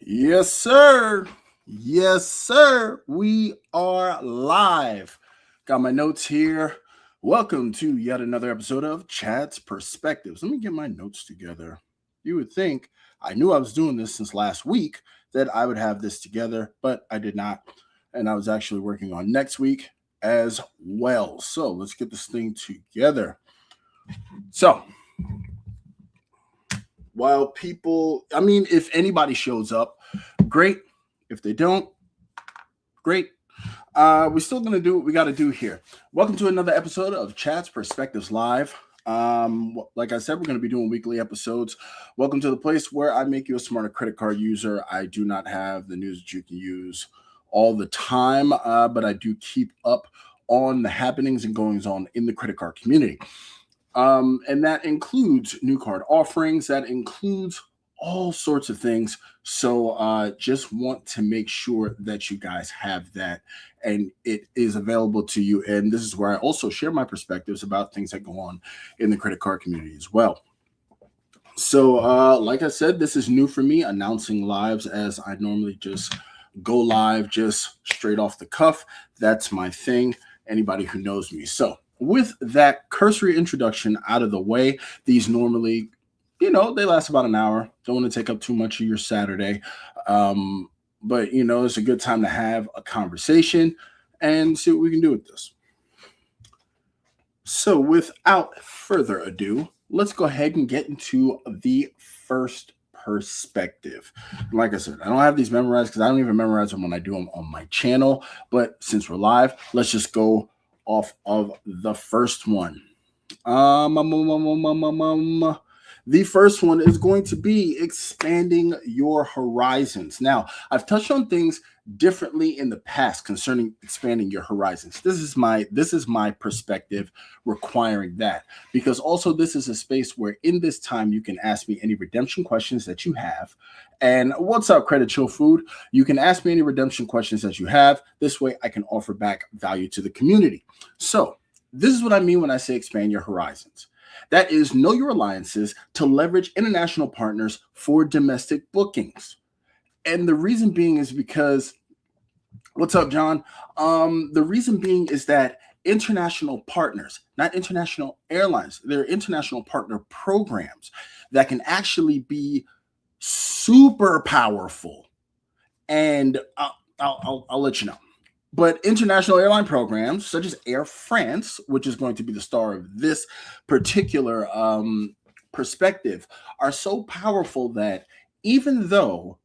Yes, sir. Yes, sir. We are live. Got my notes here. Welcome to yet another episode of Chad's Perspectives. Let me get my notes together. You would think I knew I was doing this since last week that I would have this together, but I did not. And I was actually working on next week as well. So let's get this thing together. So, while people, if anybody shows up, great. If they don't, great. We're still gonna do what we got to do here. Welcome to another episode of Chats Perspectives Live. Like I said, we're going to be doing weekly episodes. Welcome to the place where I make you a smarter credit card user. I do not have the news that you can use all the time, but I do keep up on the happenings and goings on in the credit card community. And that includes new card offerings. That includes all sorts of things. So just want to make sure that you guys have that and it is available to you. And this is where I also share my perspectives about things that go on in the credit card community as well. So like I said, this is new for me, announcing lives as I normally just go live just straight off the cuff. That's my thing. Anybody who knows me. So with that cursory introduction out of the way, these normally, they last about an hour. Don't want to take up too much of your Saturday. But, it's a good time to have a conversation and see what we can do with this. So without further ado, let's go ahead and get into the first perspective. Like I said, I don't have these memorized because I don't even memorize them when I do them on my channel. But since we're live, let's just go off of the first one. The first one is going to be expanding your horizons. Now, I've touched on things differently in the past concerning expanding your horizons. This is my perspective requiring that, because also this is a space where in this time you can ask me any redemption questions that you have. And what's up, Credit Chill Food? You can ask me any redemption questions that you have. This way I can offer back value to the community. So this is what I mean when I say expand your horizons. That is, know your alliances to leverage international partners for domestic bookings. And the reason being is because, what's up, John? The reason being is that international partners, not international airlines, they're international partner programs that can actually be super powerful. And I'll let you know. But international airline programs such as Air France, which is going to be the star of this particular perspective, are so powerful that even though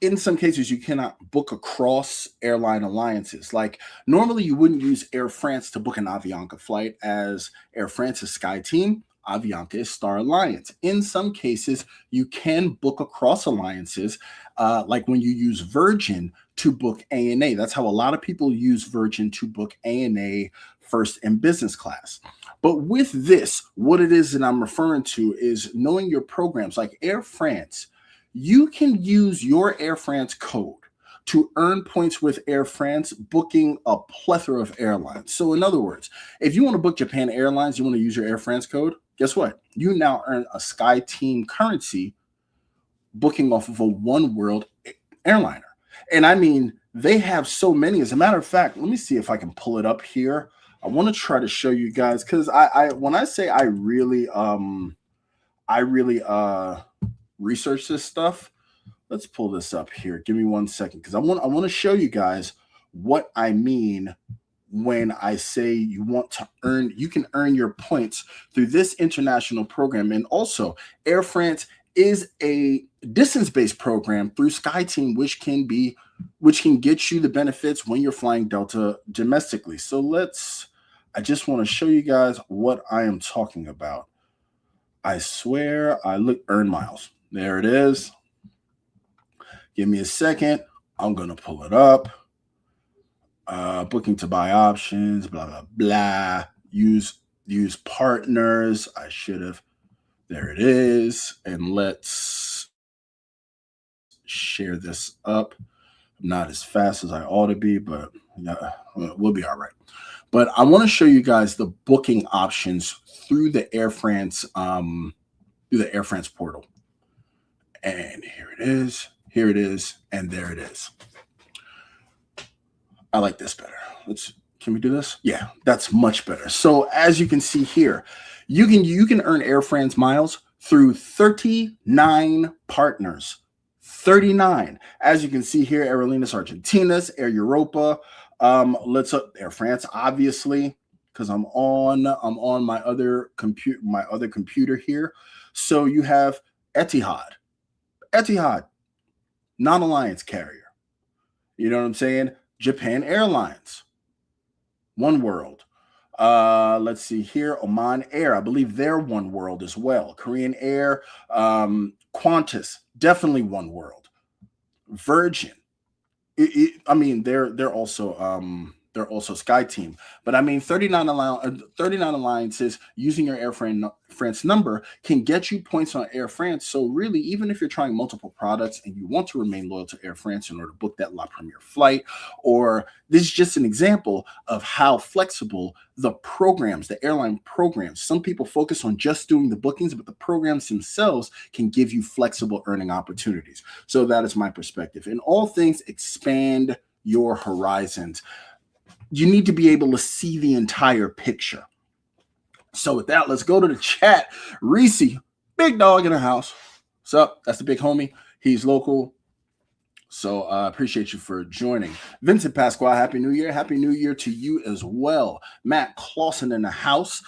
in some cases you cannot book across airline alliances, like normally you wouldn't use Air France to book an Avianca flight, as Air France's SkyTeam, Avianca is Star Alliance. In some cases, you can book across alliances, like when you use Virgin to book ANA. That's how a lot of people use Virgin to book ANA first and business class. But with this, what it is that I'm referring to is knowing your programs like Air France. You can use your Air France code to earn points with Air France, booking a plethora of airlines. So in other words, if you want to book Japan Airlines, you want to use your Air France code, guess what? You now earn a SkyTeam currency booking off of a One World airliner. And I mean, they have so many. As a matter of fact, let me see if I can pull it up here. I want to try to show you guys, because I when I say I really research this stuff. Let's pull this up here. Give me 1 second, because I want to show you guys what I mean when I say you can earn your points through this international program. And also, Air France is a distance-based program through SkyTeam, which can get you the benefits when you're flying Delta domestically. So I just want to show you guys what I am talking about. I swear, earn miles. There it is. Give me a second. I'm going to pull it up. Booking to buy options, blah, blah, blah. Use partners. I should have. There it is. And let's share this up. Not as fast as I ought to be, but we'll be all right. But I want to show you guys the booking options through the Air France portal. And here it is. Here it is, and there it is. I like this better. Can we do this? Yeah, that's much better. So as you can see here, you can earn Air France miles through 39 partners. 39. As you can see here, Aerolíneas Argentinas, Air Europa, let's up Air France, obviously, because I'm on my other computer here. So you have Etihad, non-alliance carrier. You know what I'm saying? Japan Airlines, One World. Let's see here, Oman Air. I believe they're One World as well. Korean Air, Qantas, definitely One World. Virgin. I mean, they're also Sky Team, but I mean, 39 alliances using your Air France number can get you points on Air France. So really, even if you're trying multiple products and you want to remain loyal to Air France in order to book that La Premiere flight, or this is just an example of how flexible the airline programs. Some people focus on just doing the bookings, but the programs themselves can give you flexible earning opportunities. So that is my perspective. In all things, expand your horizons. You need to be able to see the entire picture. So with that, let's go to the chat. Reese, big dog in the house. What's up? That's the big homie. He's local. So I appreciate you for joining. Vincent Pasquale, Happy New Year. Happy New Year to you as well. Matt Clausen in the house.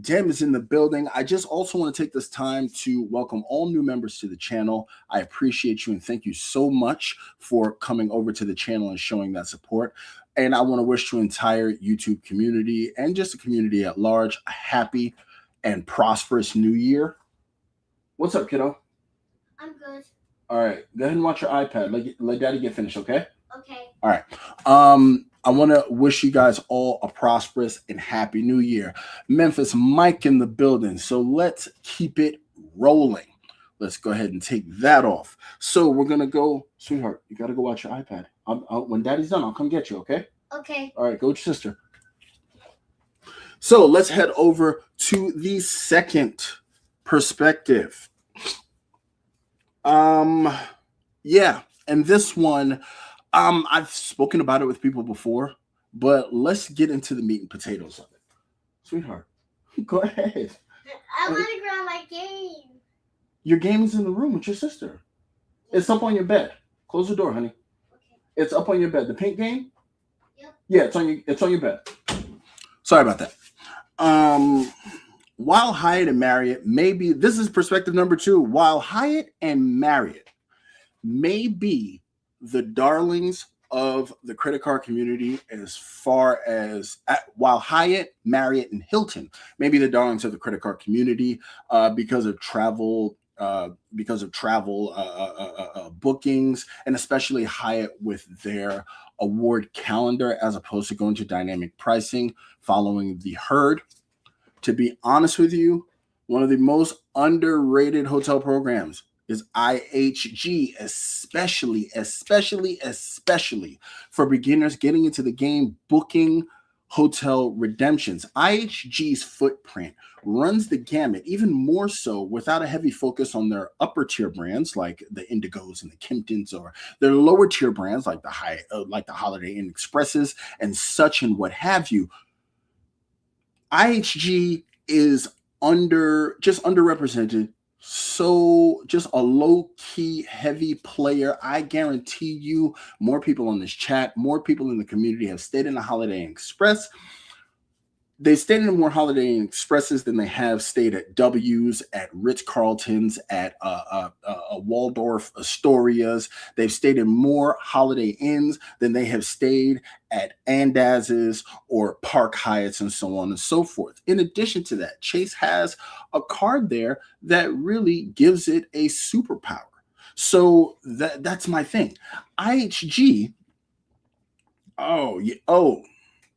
Dem is in the building. I just also want to take this time to welcome all new members to the channel. I appreciate you and thank you so much for coming over to the channel and showing that support. And I want to wish the entire YouTube community and just the community at large a happy and prosperous new year. What's up, kiddo? I'm good. All right. Go ahead and watch your iPad. Let daddy get finished, okay? Okay. All right. I want to wish you guys all a prosperous and happy new year. Memphis Mike in the building. So let's keep it rolling. Let's go ahead and take that off. So we're going to go, sweetheart, you got to go watch your iPad. When daddy's done, I'll come get you, okay? Okay. All right, go with your sister. So let's head over to the second perspective. Yeah, and this one, I've spoken about it with people before, but let's get into the meat and potatoes of it. Sweetheart, go ahead. I want to grab my game. Your game is in the room with your sister. It's up on your bed. Close the door, honey. Okay. It's up on your bed. The pink game? Yep. Yeah, it's on your bed. Sorry about that. While Hyatt and Marriott this is perspective number 2. While Hyatt and Marriott may be the darlings of the credit card community, as far as while Hyatt, Marriott, and Hilton may be the darlings of the credit card community because of travel bookings, and especially Hyatt with their award calendar as opposed to going to dynamic pricing following the herd. To be honest with you, one of the most underrated hotel programs is IHG, especially for beginners getting into the game, booking hotel redemptions. IHG's footprint runs the gamut, even more so without a heavy focus on their upper tier brands like the Indigos and the Kimptons, or their lower tier brands like the Holiday Inn Expresses and such and what have you. IHG is underrepresented. So just a low-key heavy player. I guarantee you more people on this chat, more people in the community have stayed in the Holiday Inn Express. They've stayed in more Holiday Inn Expresses than they have stayed at W's, at Ritz-Carlton's, at Waldorf Astorias. They've stayed in more Holiday Inns than they have stayed at Andaz's or Park Hyatts and so on and so forth. In addition to that, Chase has a card there that really gives it a superpower. So that's my thing. IHG,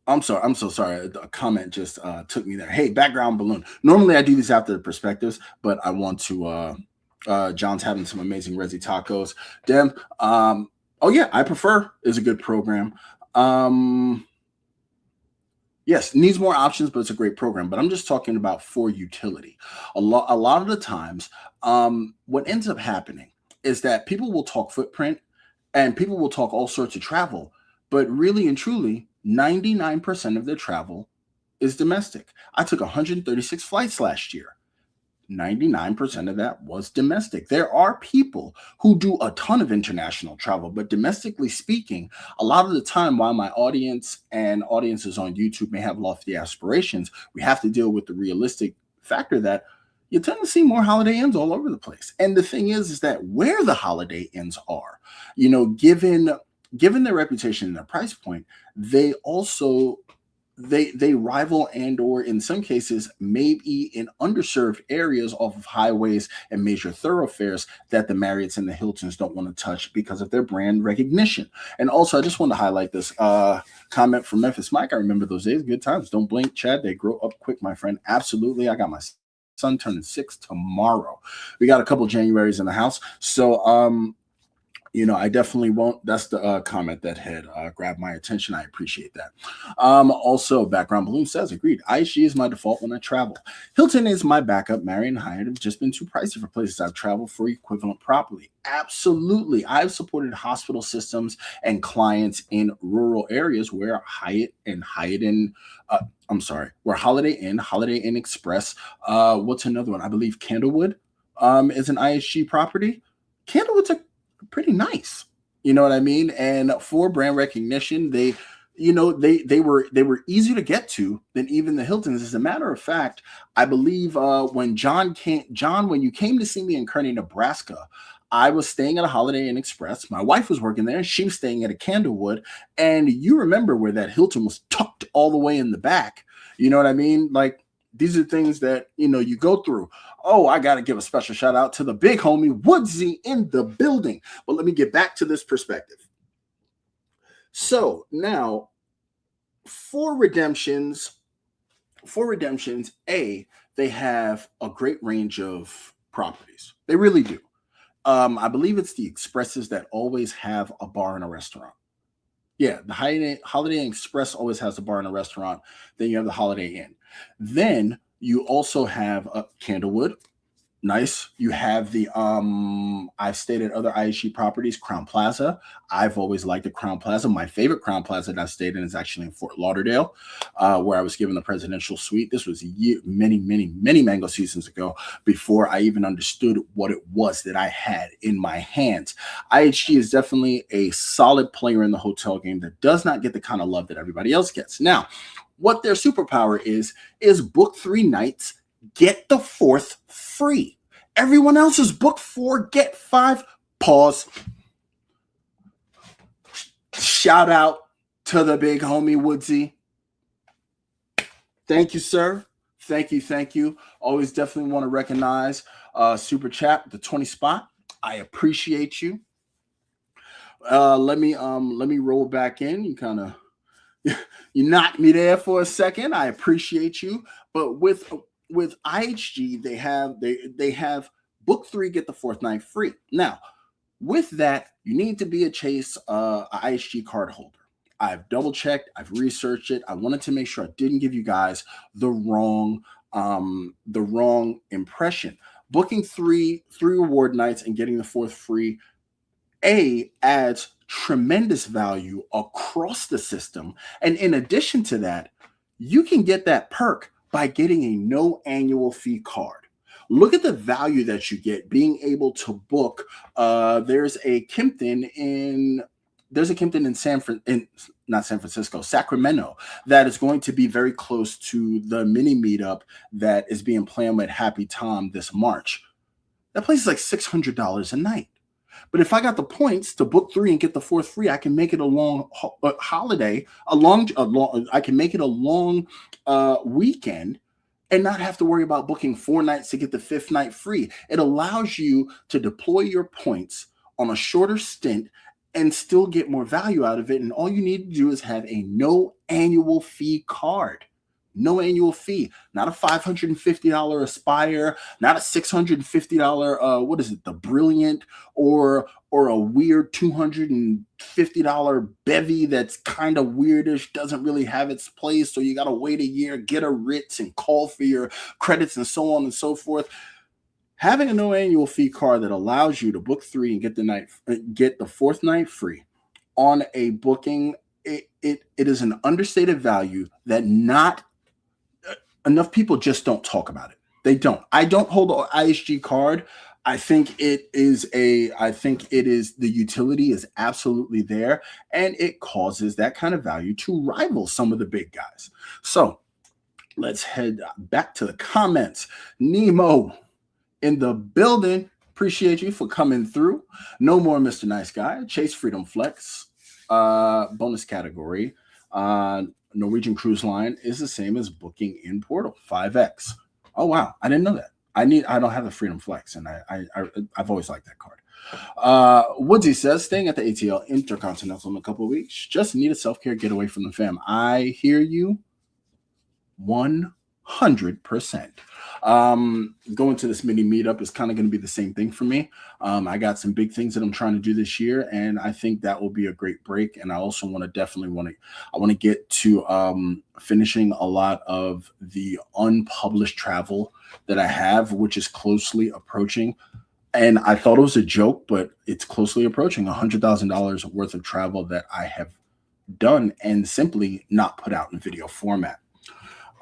I'm sorry. I'm so sorry. A comment just took me there. Hey, background balloon. Normally I do these after the perspectives, but I want to. John's having some amazing Resi tacos. Dem. I Prefer is a good program. Yes, needs more options, but it's a great program. But I'm just talking about for utility. A lot of the times, what ends up happening is that people will talk footprint and people will talk all sorts of travel, but really and truly, 99% of their travel is domestic. I took 136 flights last year. 99% of that was domestic. There are people who do a ton of international travel, but domestically speaking, a lot of the time, while my audience and audiences on YouTube may have lofty aspirations, we have to deal with the realistic factor that you tend to see more Holiday Inns all over the place. And the thing is that where the Holiday Inns are, given their reputation and their price point, they also they rival and or in some cases maybe in underserved areas off of highways and major thoroughfares that the Marriotts and the Hiltons don't want to touch because of their brand recognition. And also I just want to highlight this comment from Memphis Mike. I remember those days. Good times. Don't blink, Chad. They grow up quick, my friend. Absolutely. I got my son turning 6 tomorrow. We got a couple Januaries in the house. So I definitely won't. That's the comment that had grabbed my attention. I appreciate that. Also, Background Balloon says, agreed. IHG is my default when I travel. Hilton is my backup. Marriott and Hyatt have just been too pricey for places I've traveled for equivalent properly. Absolutely. I've supported hospital systems and clients in rural areas where Holiday Inn, Holiday Inn Express. What's another one? I believe Candlewood is an IHG property. Candlewood's pretty nice, you know what I mean? And for brand recognition, they were easier to get to than even the Hiltons. As a matter of fact, I believe when when you came to see me in Kearney, Nebraska, I was staying at a Holiday Inn Express. My wife was working there. She was staying at a Candlewood. And you remember where that Hilton was tucked all the way in the back. You know what I mean? Like, these are things that, you go through. Oh, I got to give a special shout out to the big homie Woodsy in the building. But let me get back to this perspective. So now for redemptions, they have a great range of properties. They really do. I believe it's the Expresses that always have a bar and a restaurant. Yeah, the Holiday Inn Express always has a bar and a restaurant. Then you have the Holiday Inn. Then you also have Candlewood. Nice. You have the I've stayed at other IHG properties, Crown Plaza. I've always liked the Crown Plaza. My favorite Crown Plaza that I've stayed in is actually in Fort Lauderdale, where I was given the presidential suite. This was many mango seasons ago, before I even understood what it was that I had in my hands. IHG is definitely a solid player in the hotel game that does not get the kind of love that everybody else gets. Now, what their superpower is book 3 nights, get the 4th free. Everyone else is book 4, get 5. Pause. Shout out to the big homie Woodsy. Thank you, sir. Thank you. Always definitely want to recognize Super Chat, the 20 spot. I appreciate you. Let me roll back in. You knocked me there for a second. I appreciate you. But with IHG, they have book 3, get the 4th night free. Now, with that, you need to be a Chase IHG card holder. I've double checked. I've researched it. I wanted to make sure I didn't give you guys the wrong impression. Booking 3 reward nights and getting the 4th free adds tremendous value across the system. And in addition to that, you can get that perk by getting a no annual fee card. Look at the value that you get being able to book. There's a Kimpton in Sacramento, that is going to be very close to the mini meetup that is being planned with Happy Tom this March. That place is like $600 a night. But if I got the points to book 3 and get the 4th free, I can make it a long holiday, I can make it a long weekend and not have to worry about booking 4 nights to get the 5th night free. It allows you to deploy your points on a shorter stint and still get more value out of it. And all you need to do is have a no annual fee card. No annual fee, not a $550 Aspire, not a $650 the Brilliant, or a weird $250 Bevy that's kind of weirdish, doesn't really have its place, so you got to wait a year, get a Ritz, and call for your credits and so on and so forth. Having a no annual fee card that allows you to book 3 and get the fourth night free on a booking, it is an understated value that not enough people just don't talk about it. They don't. I don't hold an IHG card. I think it is the utility is absolutely there, and it causes that kind of value to rival some of the big guys. So let's head back to the comments. Nemo in the building. Appreciate you for coming through. No more Mr. Nice Guy. Chase Freedom Flex. Bonus category. Norwegian Cruise Line is the same as booking in Portal 5X. Oh wow, I didn't know that. I don't have the Freedom Flex, and I've always liked that card. Woodsy says, staying at the ATL Intercontinental in a couple of weeks. Just need a self-care getaway from the fam. I hear you 100%. Going to this mini meetup is kind of going to be the same thing for me. I got some big things that I'm trying to do this year, and I think that will be a great break. And I also want to get to finishing a lot of the unpublished travel that I have, which is closely approaching. And I thought it was a joke, but it's closely approaching $100,000 worth of travel that I have done and simply not put out in video format.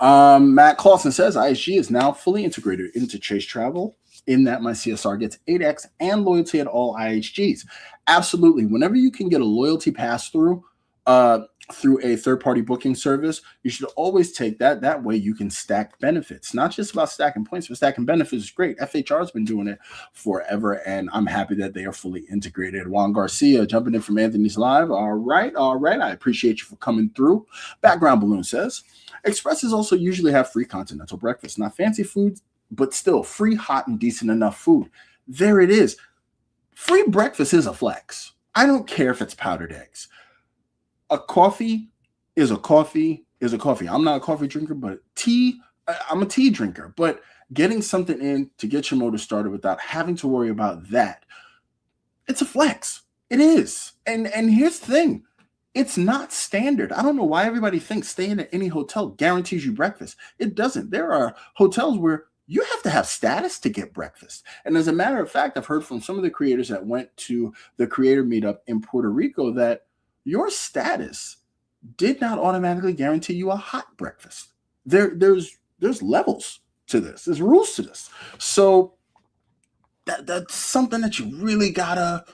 Matt Clausen says IHG is now fully integrated into Chase Travel in that my CSR gets 8x and loyalty at all IHGs. Absolutely. Whenever you can get a loyalty pass through a third-party booking service, you should always take that. That way you can stack benefits. Not just about stacking points, but stacking benefits is great. FHR has been doing it forever, and I'm happy that they are fully integrated. Juan Garcia jumping in from Anthony's Live. All right. I appreciate you for coming through. Background Balloon says, Expresses also usually have free continental breakfast. Not fancy food, but still free, hot, and decent enough food. There it is. Free breakfast is a flex. I don't care if it's powdered eggs. A coffee is a coffee is a coffee. I'm not a coffee drinker, but I'm a tea drinker. But getting something in to get your motor started without having to worry about that, it's a flex. It is. And here's the thing. It's not standard. I don't know why everybody thinks staying at any hotel guarantees you breakfast. It doesn't. There are hotels where you have to have status to get breakfast. And as a matter of fact, I've heard from some of the creators that went to the creator meetup in Puerto Rico that your status did not automatically guarantee you a hot breakfast. There's levels to this. There's rules to this. So that's something that you really gotta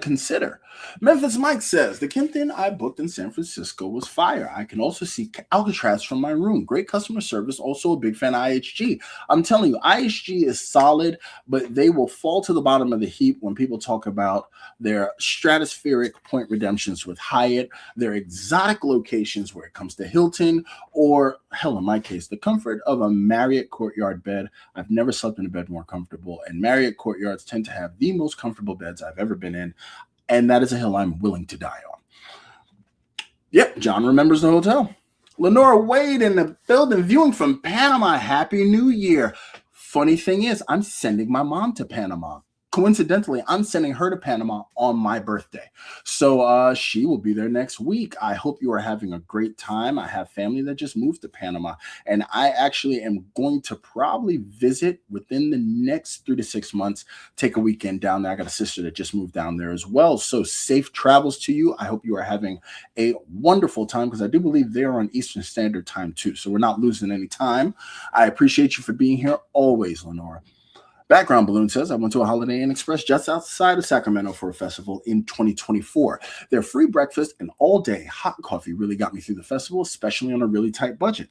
consider. Memphis Mike says, the Kimpton I booked in San Francisco was fire. I can also see Alcatraz from my room. Great customer service. Also a big fan of IHG. I'm telling you, IHG is solid, but they will fall to the bottom of the heap when people talk about their stratospheric point redemptions with Hyatt, their exotic locations where it comes to Hilton, or hell, in my case, the comfort of a Marriott Courtyard bed. I've never slept in a bed more comfortable, and Marriott Courtyards tend to have the most comfortable beds I've ever been in. And that is a hill I'm willing to die on. Yep, John remembers the hotel. Lenora Wade in the building, viewing from Panama. Happy New Year. Funny thing is, I'm sending my mom to Panama. Coincidentally, I'm sending her to Panama on my birthday. So she will be there next week. I hope you are having a great time. I have family that just moved to Panama, and I actually am going to probably visit within the next 3 to 6 months, take a weekend down there. I got a sister that just moved down there as well. So safe travels to you. I hope you are having a wonderful time, because I do believe they're on Eastern Standard Time too. So we're not losing any time. I appreciate you for being here always, Lenora. Background Balloon says, I went to a Holiday Inn Express just outside of Sacramento for a festival in 2024. Their free breakfast and all-day hot coffee really got me through the festival, especially on a really tight budget.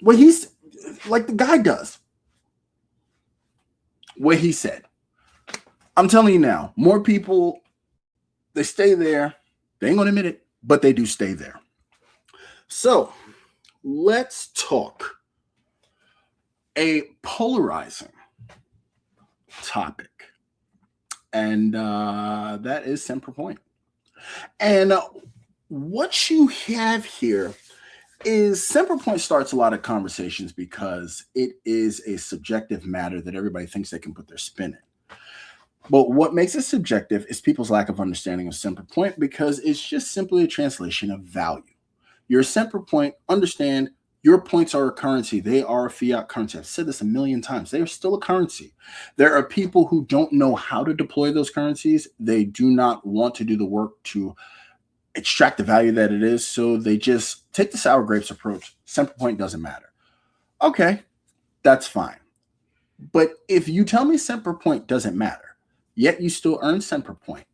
What he's like the guy does. What he said. I'm telling you now, more people, they stay there. They ain't going to admit it, but they do stay there. So let's talk a polarizing topic, and that is Semper Point. And what you have here is Semper Point starts a lot of conversations because it is a subjective matter that everybody thinks they can put their spin in. But what makes it subjective is people's lack of understanding of Semper Point, because it's just simply a translation of value. Your Semper Point, understand, Your points are a currency. They are a fiat currency. I've said this a million times. They are still a currency. There are people who don't know how to deploy those currencies. They do not want to do the work to extract the value that it is. So they just take the sour grapes approach. Semper Point doesn't matter. Okay, that's fine. But if you tell me Semper Point doesn't matter, yet you still earn Semper Point,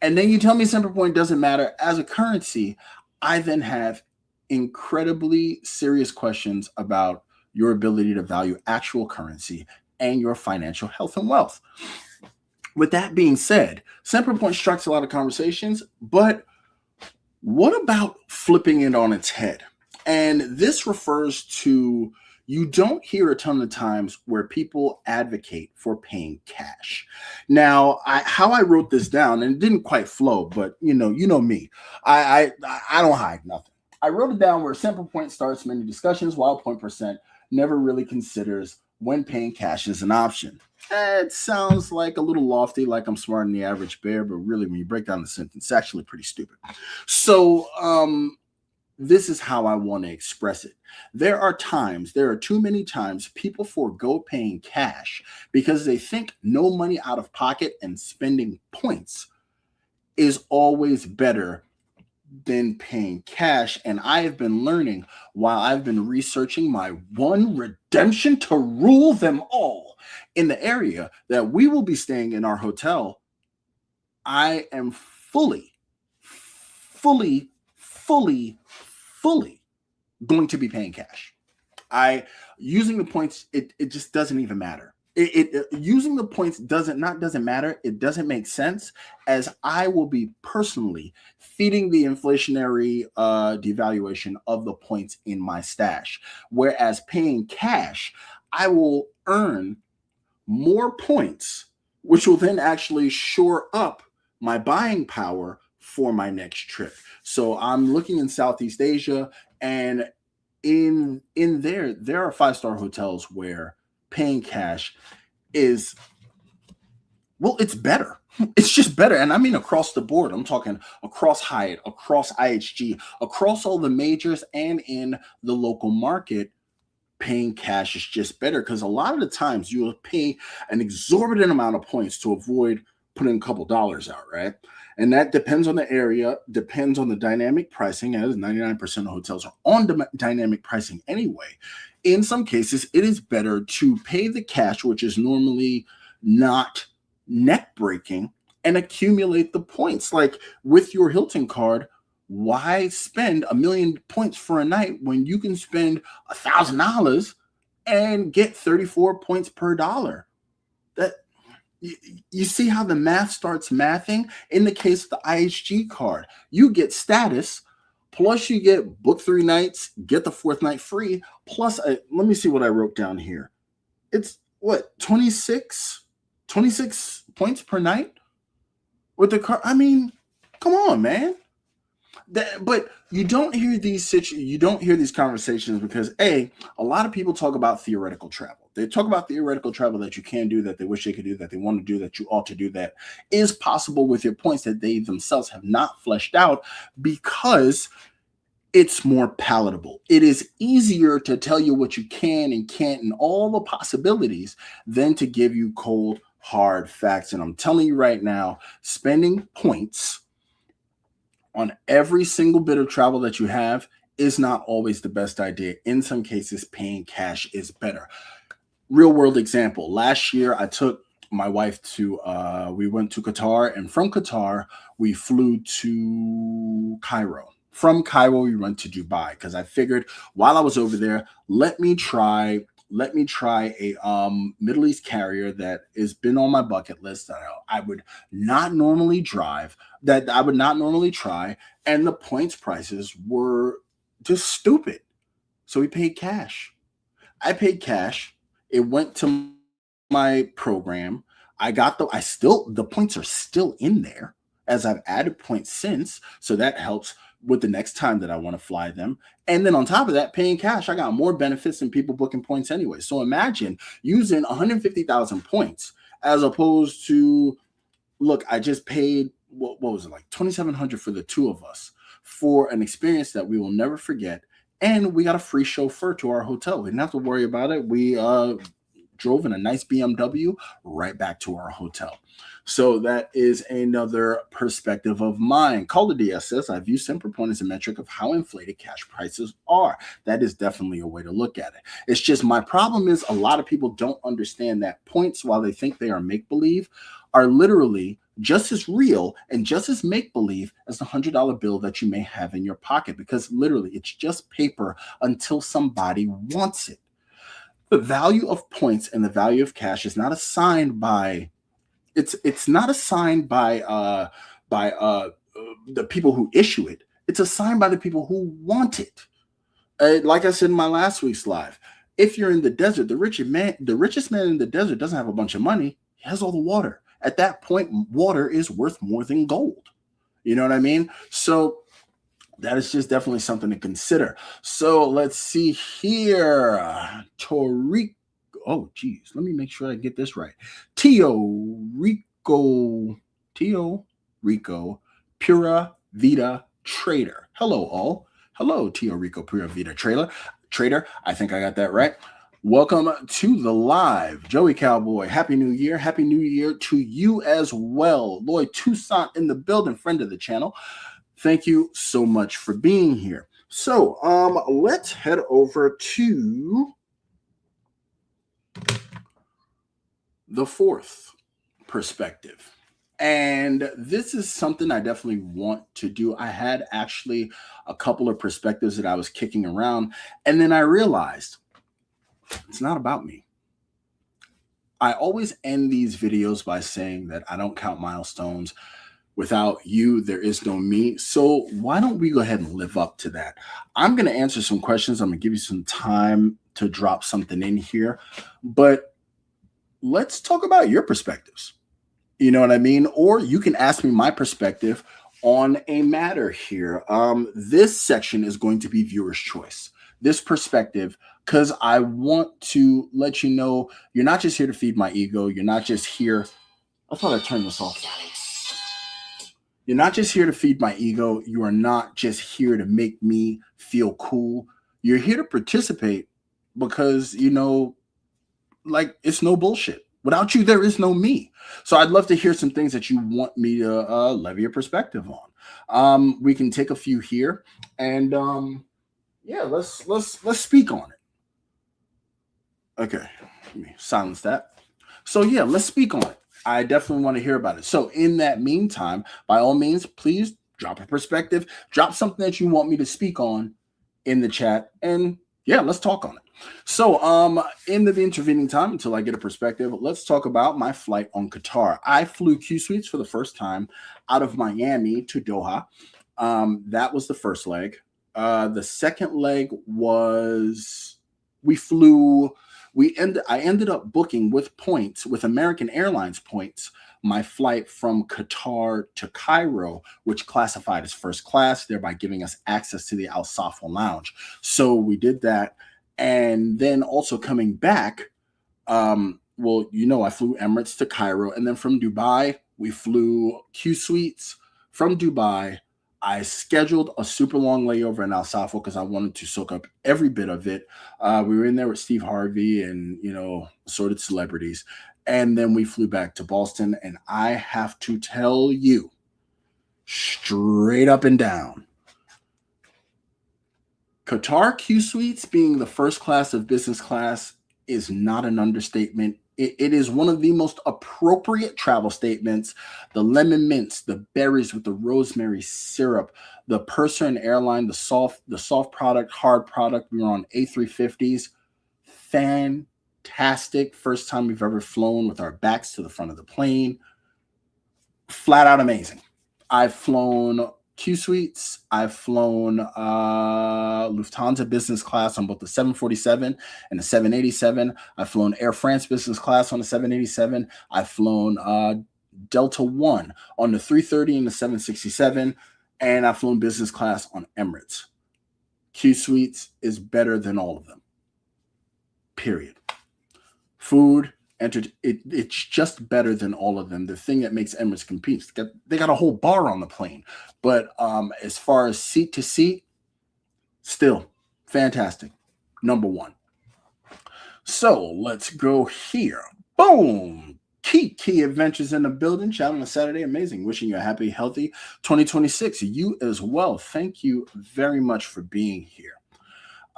and then you tell me Semper Point doesn't matter as a currency, I then have incredibly serious questions about your ability to value actual currency and your financial health and wealth. With that being said, Semper Point strikes a lot of conversations, but what about flipping it on its head? And this refers to, you don't hear a ton of times where people advocate for paying cash. Now, how I wrote this down, and it didn't quite flow, but you know me, I don't hide nothing. I wrote it down where Semper Point starts many discussions, while Point Percent never really considers when paying cash is an option. It sounds like a little lofty, like I'm smarter than the average bear, but really, when you break down the sentence, it's actually pretty stupid. So, this is how I want to express it. There are too many times people forego paying cash because they think no money out of pocket and spending points is always better than paying cash. And I have been learning while I've been researching my one redemption to rule them all in the area that we will be staying in our hotel. I am fully going to be paying cash. Using the points, it just doesn't even matter. Using the points doesn't matter. It doesn't make sense, as I will be personally feeding the inflationary devaluation of the points in my stash. Whereas paying cash, I will earn more points, which will then actually shore up my buying power for my next trip. So I'm looking in Southeast Asia, and in there are 5-star hotels where paying cash is, well, it's better. It's just better. And I mean across the board. I'm talking across Hyatt, across IHG, across all the majors, and in the local market. Paying cash is just better because a lot of the times you will pay an exorbitant amount of points to avoid putting a couple dollars out, right? And that depends on the area, depends on the dynamic pricing, as 99% of hotels are on dynamic pricing anyway. In some cases, it is better to pay the cash, which is normally not neck breaking, and accumulate the points. Like with your Hilton card, why spend 1,000,000 points for a night when you can spend $1,000 and get 34 points per dollar? That you see how the math starts mathing. In the case of the IHG card, you get status, plus you get book 3 nights, get the 4th night free, plus let me see what I wrote down here. It's what, 26 points per night with the card. I mean, come on, man. But you don't hear these conversations because a lot of people talk about theoretical travel. They talk about theoretical travel that you can do, that they wish they could do, that they want to do, that you ought to do, that is possible with your points that they themselves have not fleshed out because it's more palatable. It is easier to tell you what you can and can't and all the possibilities than to give you cold, hard facts. And I'm telling you right now, spending points on every single bit of travel that you have is not always the best idea. In some cases, paying cash is better. Real world example. Last year, I took my wife to, we went to Qatar, and from Qatar, we flew to Cairo. From Cairo, we went to Dubai because I figured while I was over there, let me try a Middle East carrier that has been on my bucket list that I would not normally drive, that I would not normally try, and the points prices were just stupid. So we paid cash. I paid cash. It went to my program. The points are still in there as I've added points since. So that helps with the next time that I want to fly them. And then on top of that, paying cash, I got more benefits than people booking points anyway. So imagine using 150,000 points as opposed to, look, I just paid, what was it, like 2,700 for the two of us for an experience that we will never forget and we got a free chauffeur to our hotel. We didn't have to worry about it. We drove in a nice BMW right back to our hotel. So that is another perspective of mine. Call the DSS. I view Semper Point as a metric of how inflated cash prices are. That is definitely a way to look at it. It's just my problem is a lot of people don't understand that points, while they think they are make-believe, are literally just as real and just as make-believe as the $100 bill that you may have in your pocket, because literally it's just paper until somebody wants it. The value of points and the value of cash is not assigned by it's not assigned by the people who issue it. It's assigned by the people who want it. Like I said in my last week's live, if you're in the desert, the richest man in the desert doesn't have a bunch of money. He has all the water. At that point, water is worth more than gold. You know what I mean? So that is just definitely something to consider. So let's see here. Torico. Oh, geez. Let me make sure I get this right. Tio Rico, Pura Vida Trader. Hello, all. Hello, Tio Rico, Pura Vida Trader. I think I got that right. Welcome to the live. Joey Cowboy, Happy New Year. Happy New Year to you as well. Lloyd Toussaint in the building, friend of the channel. Thank you so much for being here. So let's head over to the fourth perspective. And this is something I definitely want to do. I had actually a couple of perspectives that I was kicking around, and then I realized it's not about me. I always end these videos by saying that I don't count milestones. Without you, there is no me. So why don't we go ahead and live up to that? I'm going to answer some questions. I'm going to give you some time to drop something in here. But let's talk about your perspectives. You know what I mean? Or you can ask me my perspective on a matter here. This section is going to be viewer's choice. This perspective, because I want to let you know you're not just here to feed my ego. You're not just here. I thought I turned this off. You're not just here to feed my ego. You are not just here to make me feel cool. You're here to participate because, you know, like, it's no bullshit. Without you, there is no me. So I'd love to hear some things that you want me to levy your perspective on. We can take a few here, and yeah, let's speak on it. Okay, let me silence that. So yeah, let's speak on it. I definitely want to hear about it. So in that meantime, by all means, please drop a perspective, drop something that you want me to speak on in the chat, and yeah, let's talk on it. So in the intervening time, until I get a perspective, let's talk about my flight on Qatar. I flew Q Suites for the first time out of Miami to Doha. That was the first leg. The second leg was I ended up booking with points, with American Airlines points, my flight from Qatar to Cairo, which classified as first class, thereby giving us access to the Al Safa Lounge. So we did that. And then also coming back, well, you know, I flew Emirates to Cairo, and then from Dubai, we flew Q Suites from Dubai. I scheduled a super long layover in Al Safa because I wanted to soak up every bit of it. We were in there with Steve Harvey and, you know, assorted celebrities. And then we flew back to Boston. And I have to tell you, straight up and down, Qatar Q Suites being the first class of business class is not an understatement. It is one of the most appropriate travel statements. The lemon mints, the berries with the rosemary syrup, the Purser and Airline, the soft product, hard product. We were on A350s. Fantastic. First time we've ever flown with our backs to the front of the plane. Flat out amazing. I've flown Q Suites. I've flown Lufthansa business class on both the 747 and the 787. I've flown Air France business class on the 787. I've flown Delta One on the 330 and the 767. And I've flown business class on Emirates. Q Suites is better than all of them. Period. Food, it's just better than all of them. The thing that makes Emirates compete, they got a whole bar on the plane. But as far as seat to seat, still Fantastic. Number one. So let's go here. Boom. Key Adventures in the building. Chat on a Saturday. Amazing. Wishing you a happy, healthy 2026. You as well. Thank you very much for being here.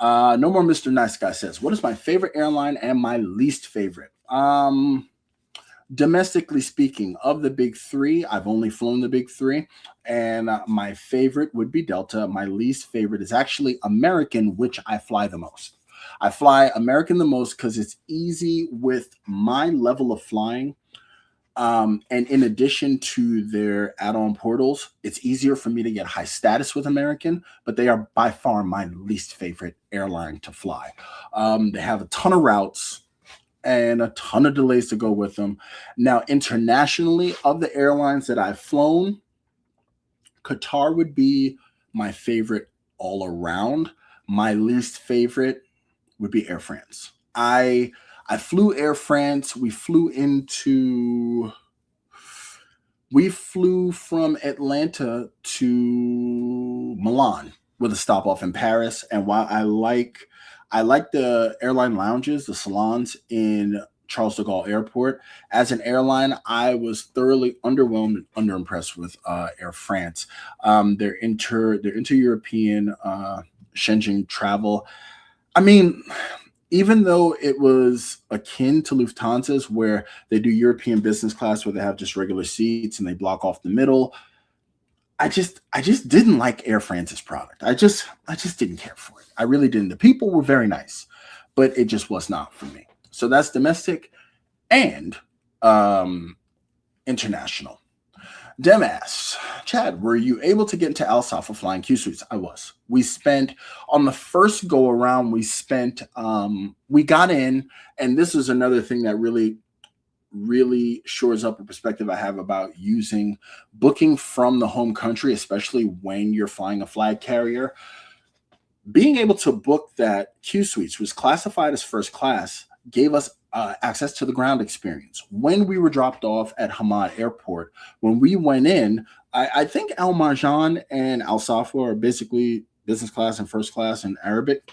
No More Mr. Nice Guy says, what is my favorite airline and my least favorite? Domestically speaking, of the big three, I've only flown the big three, and my favorite would be Delta. My least favorite is actually American, which I fly the most. I fly American the most because it's easy with my level of flying. And in addition to their add-on portals, it's easier for me to get high status with American, but they are by far my least favorite airline to fly. They have a ton of routes and a ton of delays to go with them. Now, internationally, of the airlines that I've flown, Qatar would be my favorite all around. My least favorite would be Air France. I flew Air France. We flew from Atlanta to Milan with a stop off in Paris. And while I like the airline lounges, the salons in Charles de Gaulle Airport, as an airline, I was thoroughly underwhelmed and underimpressed with Air France. Their inter-European Shenzhen travel. I mean, even though it was akin to Lufthansa's, where they do European business class, where they have just regular seats and they block off the middle, I just didn't like Air France's product. I just didn't care for it. I really didn't. The people were very nice, but it just was not for me. So that's domestic and international. Demass, Chad, were you able to get into Al Safa flying Q Suites? I was. We spent on the first go around. We got in, and this is another thing that really shores up a perspective I have about using booking from the home country, especially when you're flying a flag carrier. Being able to book that Q Suites was classified as first class, gave us access to the ground experience. When we were dropped off at Hamad Airport, when we went in, I think Al Marjan and Al Safa are basically business class and first class in Arabic.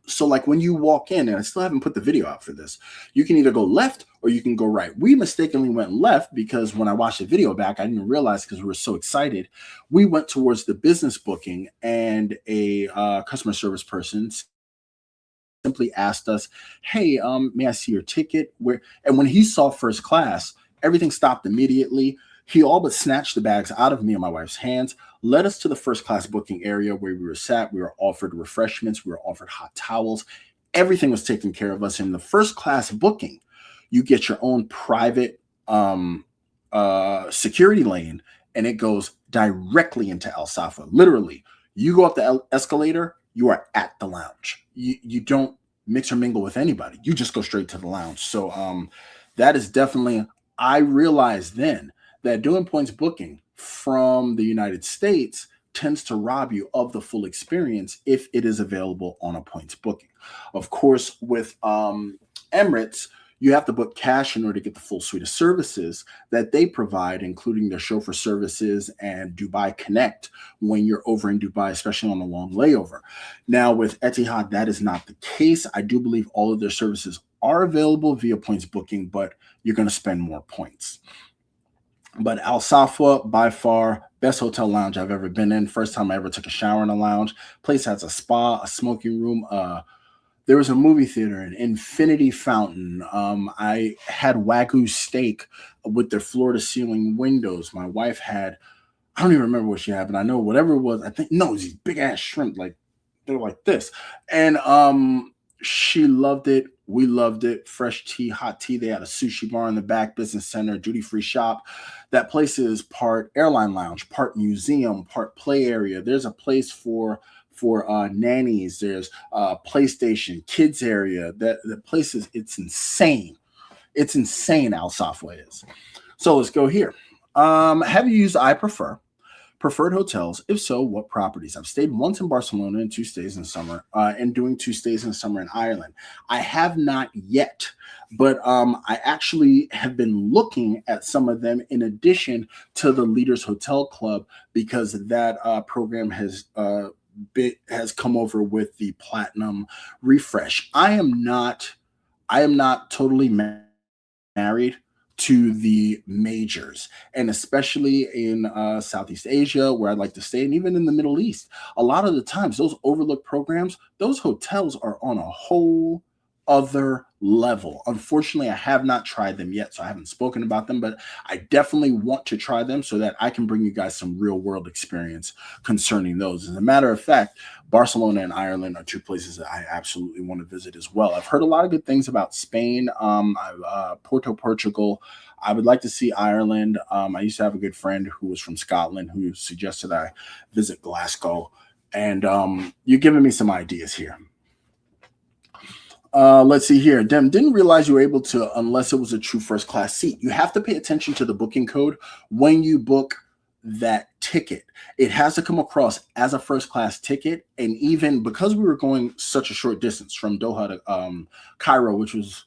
So like when you walk in, and I still haven't put the video out for this, you can either go left or you can go right. We mistakenly went left because when I watched the video back, I didn't realize because we were so excited. We went towards the business booking, and a customer service person simply asked us, hey, may I see your ticket? And when he saw first class, everything stopped immediately. He all but snatched the bags out of me and my wife's hands, led us to the first class booking area where we were sat. We were offered refreshments. We were offered hot towels. Everything was taken care of us. In the first class booking, you get your own private security lane, and it goes directly into Al Safa. Literally, you go up the escalator, you are at the lounge. You don't mix or mingle with anybody. You just go straight to the lounge. So that is definitely, I realized then that doing points booking from the United States tends to rob you of the full experience if it is available on a points booking. Of course, with Emirates, you have to book cash in order to get the full suite of services that they provide, including their chauffeur services and Dubai Connect when you're over in Dubai, especially on a long layover. Now, with Etihad, that is not the case. I do believe all of their services are available via points booking, but you're going to spend more points. But Al Safa, by far, best hotel lounge I've ever been in. First time I ever took a shower in a lounge. Place has a spa, a smoking room. There was a movie theater, an infinity fountain. I had Wagyu steak with their floor-to-ceiling windows. My wife had, I don't even remember what she had, but I know whatever it was. I think, no, it was these big-ass shrimp. Like, they're like this. And she loved it. We loved it. Fresh tea, hot tea. They had a sushi bar in the back, business center, duty-free shop. That place is part airline lounge, part museum, part play area. There's a place for nannies. There's PlayStation, kids area. The place is, it's insane. It's insane. Al Safa is. So let's go here. Have you used preferred hotels? If so, what properties? I've stayed once in Barcelona and 2 stays in summer, and doing 2 stays in summer in Ireland. I have not yet, but I actually have been looking at some of them in addition to the Leaders Hotel Club, because that program has bit has come over with the platinum refresh. I am not totally married to the majors, and especially in Southeast Asia, where I'd like to stay, and even in the Middle East. A lot of the times, those overlook programs, those hotels are on a whole other level. Unfortunately, I have not tried them yet, so I haven't spoken about them, but I definitely want to try them so that I can bring you guys some real world experience concerning those. As a matter of fact, Barcelona and Ireland are two places that I absolutely want to visit as well. I've heard a lot of good things about Spain, Porto, Portugal. I would like to see Ireland. I used to have a good friend who was from Scotland who suggested I visit Glasgow. And you're giving me some ideas here. Let's see here. Didn't realize you were able to, unless it was a true first class seat. You have to pay attention to the booking code when you book that ticket. It has to come across as a first class ticket. And even because we were going such a short distance from Doha to Cairo, which was,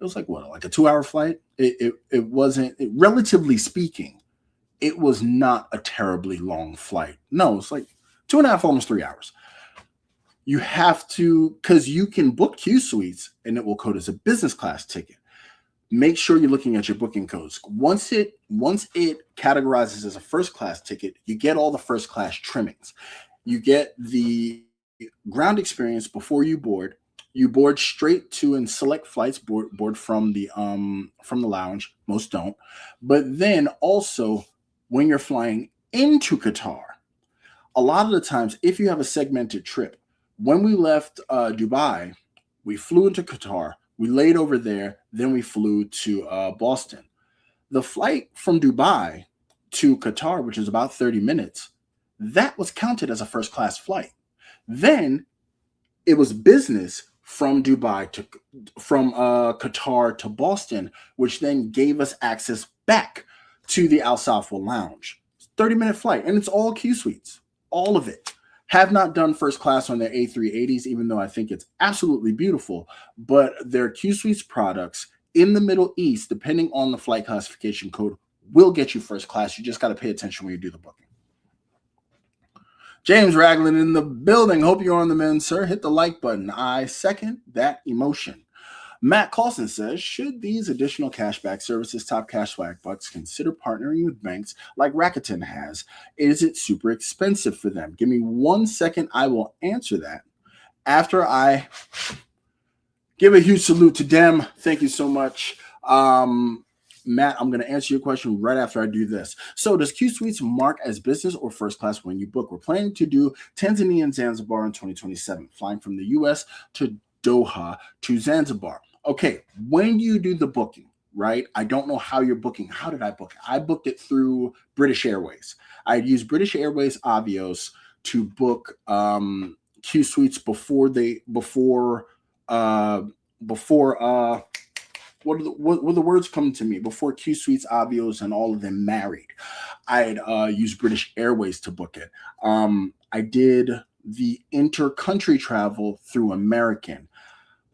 it was like what, like a 2-hour flight? It wasn't, relatively speaking, it was not a terribly long flight. No, it's like 2.5, almost 3 hours. You have to, because you can book Q suites and it will code as a business class ticket. Make sure you're looking at your booking codes. Once it categorizes as a first class ticket, you get all the first class trimmings. You get the ground experience before you board. You board straight to, and select flights board from the lounge. Most don't. But then also when you're flying into Qatar, a lot of the times, if you have a segmented trip, when we left Dubai, we flew into Qatar, we laid over there, then we flew to Boston. The flight from Dubai to Qatar, which is about 30 minutes, that was counted as a first class flight. Then it was business from Qatar to Boston, which then gave us access back to the Al Safwa Lounge. 30-minute flight, and it's all Q suites, all of it. Have not done first class on their A380s, even though I think it's absolutely beautiful. But their Q Suites products in the Middle East, depending on the flight classification code, will get you first class. You just got to pay attention when you do the booking. James Ragland in the building. Hope you're on the mend, sir. Hit the like button. I second that emotion. Matt Carlson says, should these additional cashback services, Top Cash Swag Bucks, consider partnering with banks like Rakuten has? Is it super expensive for them? Give me 1 second. I will answer that after I give a huge salute to them. Thank you so much. Matt, I'm going to answer your question right after I do this. So does Q Suites mark as business or first class when you book? We're planning to do Tanzania and Zanzibar in 2027, flying from the U.S. to Doha to Zanzibar. Okay, when you do the booking, right? I don't know how you're booking. How did I book it? I booked it through British Airways. I used British Airways Avios to book Q Suites before what the words come to me, before Q Suites, Avios, and all of them married. I had used British Airways to book it. I did the inter-country travel through American.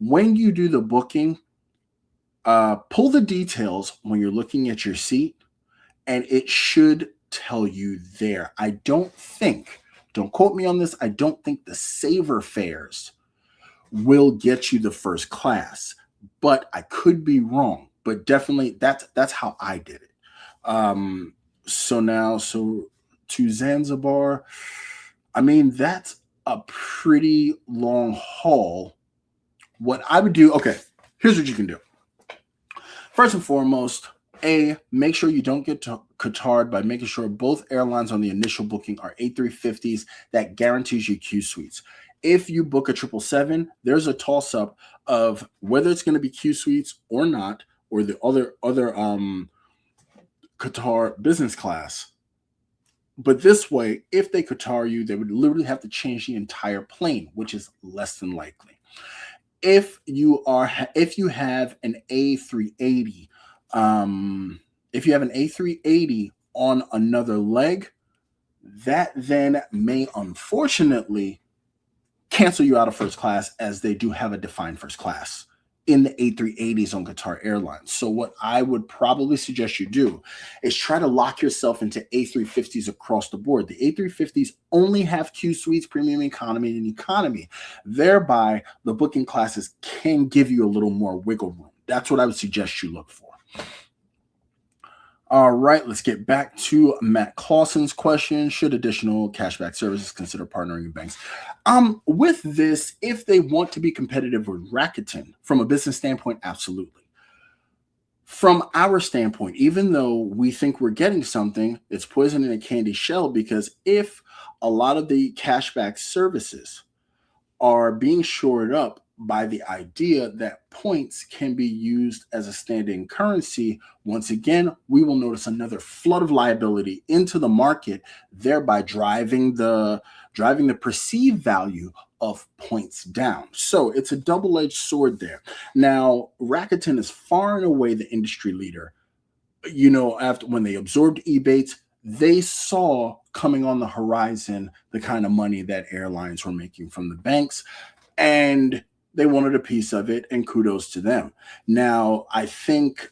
When you do the booking, pull the details when you're looking at your seat, and it should tell you there. Don't quote me on this, I don't think the Saver fares will get you the first class, but I could be wrong. But definitely that's how I did it. So to Zanzibar, I mean, that's a pretty long haul. What I would do, okay, here's what you can do. First and foremost, make sure you don't get Qatar by making sure both airlines on the initial booking are A350s that guarantees you Q Suites. If you book a 777, there's a toss-up of whether it's going to be Q Suites or not, or the other Qatar business class. But this way, if they Qatar you, they would literally have to change the entire plane, which is less than likely. If you have an A380, on another leg, that then may unfortunately cancel you out of first class, as they do have a defined first class in the A380s on Qatar Airlines. So what I would probably suggest you do is try to lock yourself into A350s across the board. The A350s only have Q suites, premium economy, and economy. Thereby, the booking classes can give you a little more wiggle room. That's what I would suggest you look for. All right, let's get back to Matt Clausen's question. Should additional cashback services consider partnering with banks? With this, if they want to be competitive with Rakuten from a business standpoint, absolutely. From our standpoint, even though we think we're getting something, it's poison in a candy shell, because if a lot of the cashback services are being shored up by the idea that points can be used as a standing currency, once again, we will notice another flood of liability into the market, thereby driving the perceived value of points down. So it's a double-edged sword there. Now, Rakuten is far and away the industry leader. After when they absorbed Ebates, they saw coming on the horizon the kind of money that airlines were making from the banks, and they wanted a piece of it, and kudos to them. Now, I think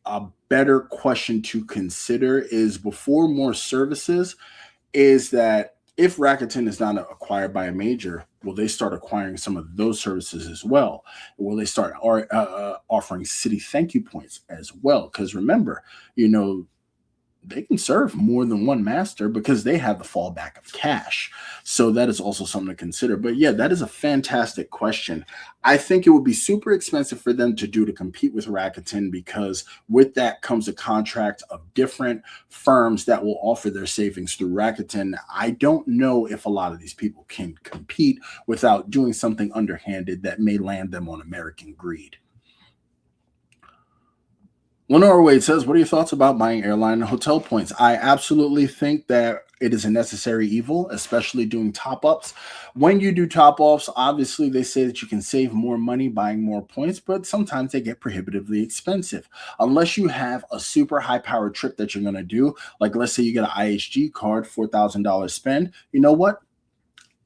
a better question to consider is, before more services, is that if Rakuten is not acquired by a major, will they start acquiring some of those services as well? Will they start offering city thank you points as well? Because remember, they can serve more than one master because they have the fallback of cash. So that is also something to consider. But yeah, that is a fantastic question. I think it would be super expensive for them to compete with Rakuten, because with that comes a contract of different firms that will offer their savings through Rakuten. I don't know if a lot of these people can compete without doing something underhanded that may land them on American greed. Lenore Wade says, what are your thoughts about buying airline and hotel points? I absolutely think that it is a necessary evil, especially doing top-ups. When you do top-ups, obviously they say that you can save more money buying more points, but sometimes they get prohibitively expensive. Unless you have a super high-powered trip that you're going to do, like let's say you get an IHG card, $4,000 spend, you know what?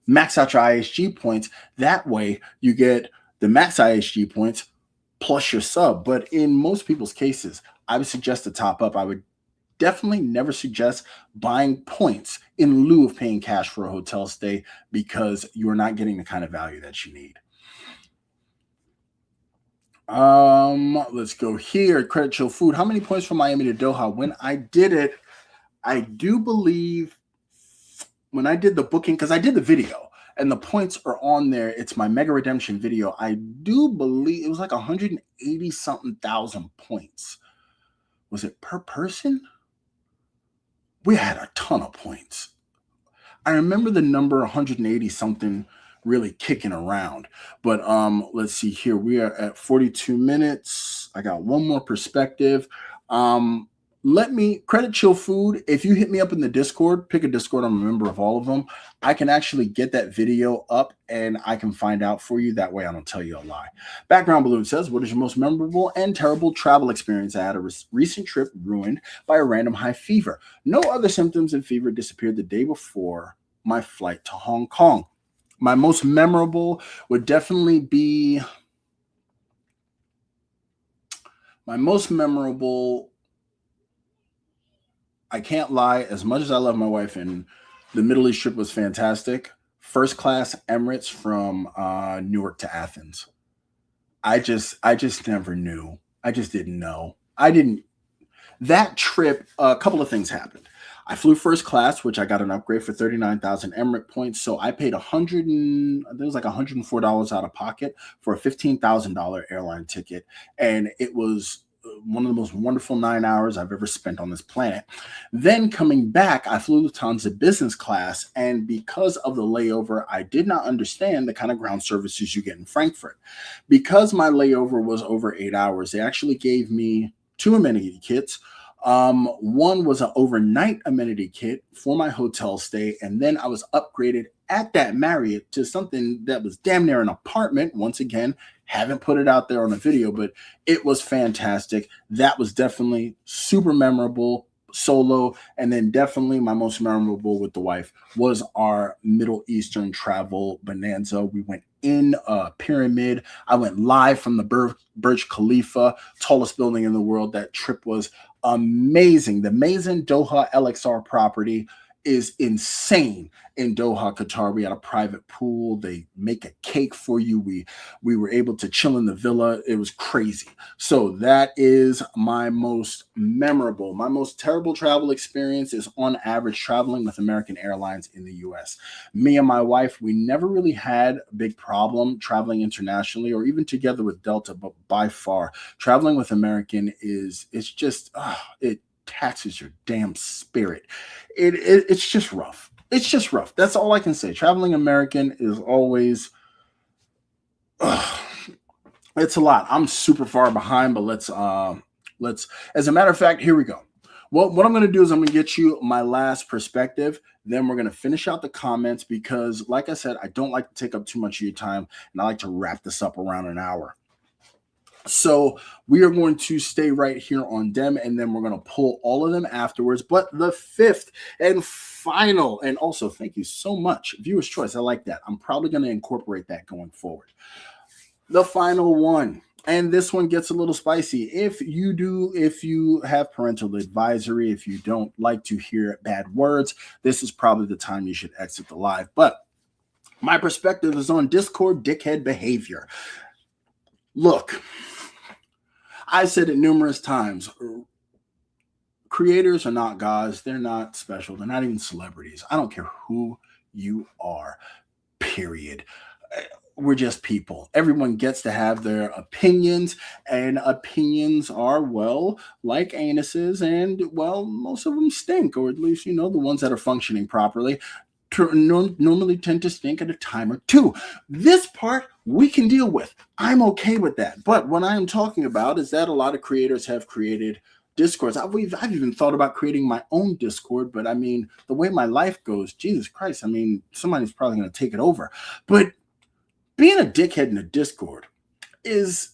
Max out your IHG points. That way you get the max IHG points plus your sub. But in most people's cases, I would suggest a top up. I would definitely never suggest buying points in lieu of paying cash for a hotel stay, because you're not getting the kind of value that you need. Let's go here. Credit Chill Food. How many points from Miami to Doha? When I did it, I do believe when I did the booking, because I did the video, and the points are on there. It's my mega redemption video. I do believe it was like 180 something thousand points. Was it per person? We had a ton of points. I remember the number 180 something really kicking around. But let's see here. We are at 42 minutes. I got one more perspective. Credit Chill Food. If you hit me up in the Discord, pick a Discord, I'm a member of all of them, I can actually get that video up and I can find out for you. That way I don't tell you a lie. Background Balloon says, what is your most memorable and terrible travel experience? I had a recent trip ruined by a random high fever. No other symptoms and fever disappeared the day before my flight to Hong Kong. My most memorable would definitely be I can't lie, as much as I love my wife, and the Middle East trip was fantastic. First class Emirates from Newark to Athens. I just never knew. I just didn't know. That trip, a couple of things happened. I flew first class, which I got an upgrade for 39,000 Emirate points. So I paid $104 out of pocket for a $15,000 airline ticket. And it was one of the most wonderful 9 hours I've ever spent on this planet. Then coming back, I flew Lufthansa business class. And because of the layover, I did not understand the kind of ground services you get in Frankfurt. Because my layover was over 8 hours, they actually gave me 2 amenity kits. One was an overnight amenity kit for my hotel stay, and then I was upgraded at that Marriott to something that was damn near an apartment. Once again, haven't put it out there on a video, but it was fantastic. That was definitely super memorable, solo, and then definitely my most memorable with the wife was our Middle Eastern travel bonanza. We went in a pyramid. I went live from the Burj Khalifa, tallest building in the world. That trip was amazing. The Maison Doha LXR property is insane in Doha, Qatar. We had a private pool. They make a cake for you. We were able to chill in the villa. It was crazy. So that is my most memorable. My most terrible travel experience is on average traveling with American Airlines in the US. Me and my wife, we never really had a big problem traveling internationally or even together with Delta, but by far traveling with American it's just it taxes your damn spirit. It's just rough. It's just rough. That's all I can say. Traveling American is always it's a lot. I'm super far behind, but let's as a matter of fact, here we go. Well, what I'm going to do is I'm going to get you my last perspective. Then we're going to finish out the comments because, like I said, I don't like to take up too much of your time, and I like to wrap this up around an hour. So we are going to stay right here on them, and then we're going to pull all of them afterwards. But the fifth and final, and also thank you so much, Viewer's Choice. I like that. I'm probably going to incorporate that going forward. The final one, and this one gets a little spicy. If you have parental advisory, if you don't like to hear bad words, this is probably the time you should exit the live. But my perspective is on Discord dickhead behavior. Look, I said it numerous times. Creators are not gods. They're not special. They're not even celebrities. I don't care who you are, period. We're just people. Everyone gets to have their opinions, and opinions are, well, like anuses, and, well, most of them stink, or at least, the ones that are functioning properly normally tend to stink at a time or two. This part we can deal with. I'm okay with that. But what I am talking about is that a lot of creators have created Discords. I've even thought about creating my own Discord, but I mean, the way my life goes, Jesus Christ, I mean, somebody's probably going to take it over. But being a dickhead in a Discord it's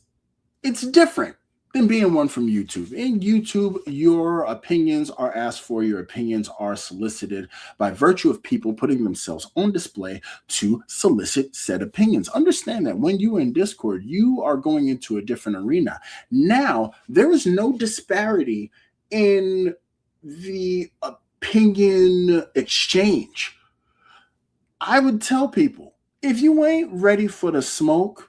different than being one from YouTube. In YouTube, your opinions are asked for, your opinions are solicited by virtue of people putting themselves on display to solicit said opinions. Understand that when you are in Discord, you are going into a different arena. Now, there is no disparity in the opinion exchange. I would tell people, if you ain't ready for the smoke,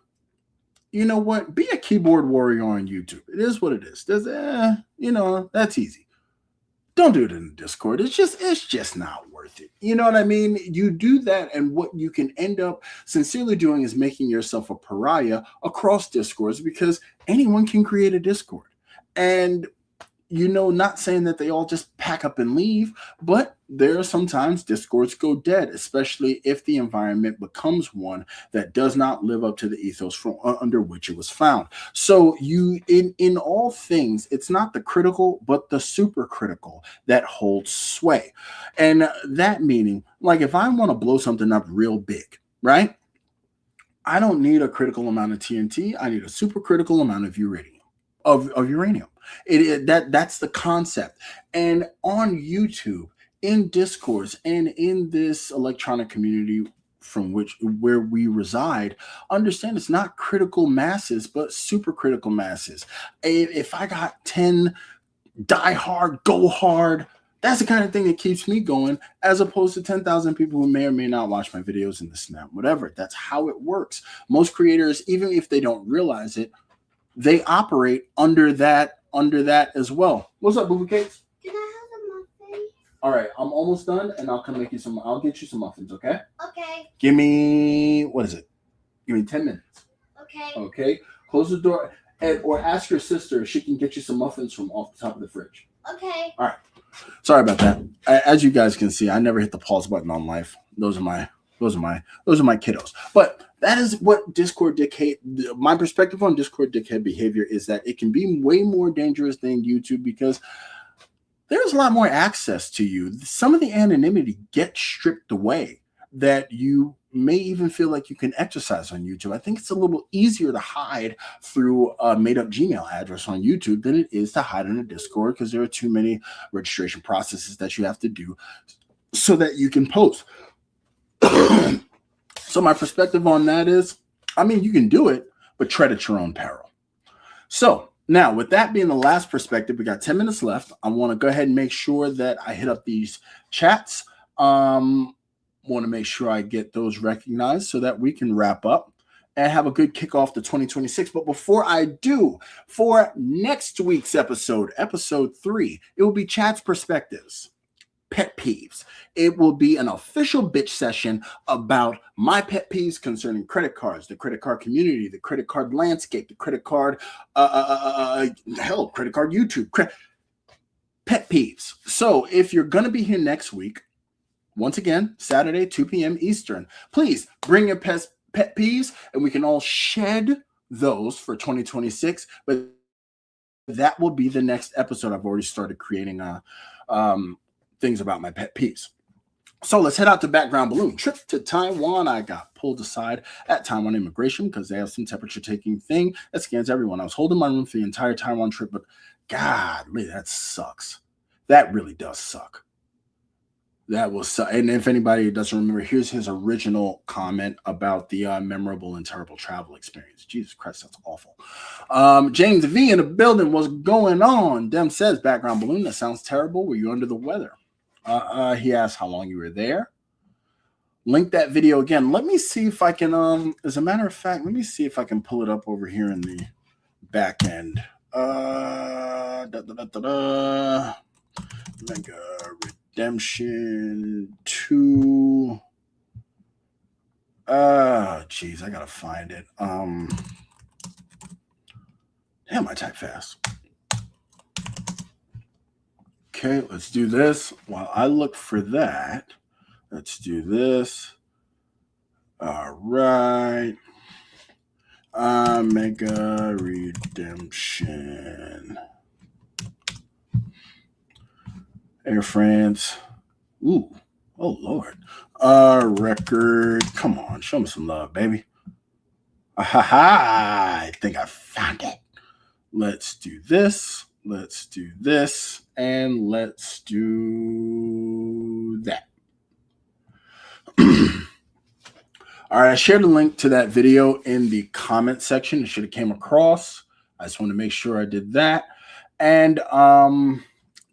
you know what? Be a keyboard warrior on YouTube. It is what it is. That's easy. Don't do it in the Discord. It's just not worth it. You know what I mean? You do that, and what you can end up sincerely doing is making yourself a pariah across Discords, because anyone can create a Discord. And not saying that they all just pack up and leave, but there are sometimes Discords go dead, especially if the environment becomes one that does not live up to the ethos under which it was found. So in all things, it's not the critical, but the super critical that holds sway. And that meaning, like, if I want to blow something up real big, right? I don't need a critical amount of TNT. I need a super critical amount of uranium. Of uranium. That's the concept. And on YouTube, in Discourse, and in this electronic community where we reside, understand it's not critical masses, but super critical masses. If I got 10 die hard, go hard, that's the kind of thing that keeps me going, as opposed to 10,000 people who may or may not watch my videos in the snap, whatever. That's how it works. Most creators, even if they don't realize it, they operate under that as well. What's up, Boo Boo Cakes? Can I have a muffin? All right, I'm almost done, and I'll get you some muffins, okay? Okay. Give me 10 minutes. Okay. Okay? Close the door, or ask your sister if she can get you some muffins from off the top of the fridge. Okay. All right. Sorry about that. As you guys can see, I never hit the pause button on life. Those are my kiddos. But that is what Discord dickhead. My perspective on Discord dickhead behavior is that it can be way more dangerous than YouTube, because there's a lot more access to you. Some of the anonymity gets stripped away. that you may even feel like you can exercise on YouTube. I think it's a little easier to hide through a made-up Gmail address on YouTube than it is to hide in a Discord, because there are too many registration processes that you have to do so that you can post. So my perspective on that is, I mean, you can do it, but tread at your own peril. So now, with that being the last perspective, we got 10 minutes left. I want to go ahead and make sure that I hit up these chats. Want to make sure I get those recognized so that we can wrap up and have a good kickoff to 2026. But before I do, for next week's episode 3, it will be Chat's Perspectives, Pet Peeves. It will be an official bitch session about my pet peeves concerning credit cards, the credit card community, the credit card landscape, the credit card, credit card YouTube, pet peeves. So if you're going to be here next week, once again, Saturday, 2 p.m. Eastern, please bring your pet peeves and we can all shed those for 2026. But that will be the next episode. I've already started creating things about my pet peeves. So let's head out to Background Balloon. Trip to Taiwan. I got pulled aside at Taiwan Immigration because they have some temperature taking thing that scans everyone. I was holding my room for the entire Taiwan trip, but godly, that sucks. That really does suck. That was, and if anybody doesn't remember, here's his original comment about the memorable and terrible travel experience. Jesus Christ, that's awful. James V in the building. What's going on? Dem says, Background Balloon, that sounds terrible. Were you under the weather? He asked how long you were there. Link that video again. Let me see if I can, as a matter of fact, let me see if I can pull it up over here in the back end. Mega Redemption 2. Geez, I gotta find it. Damn, I type fast. Okay, let's do this. While I look for that, let's do this. All right. Mega Redemption. Air France. Ooh. Oh, Lord. Record. Come on. Show me some love, baby. I think I found it. Let's do this. Let's do this. And let's do that. All right. I shared a link to that video in the comment section. It should have came across. I just want to make sure I did that. And,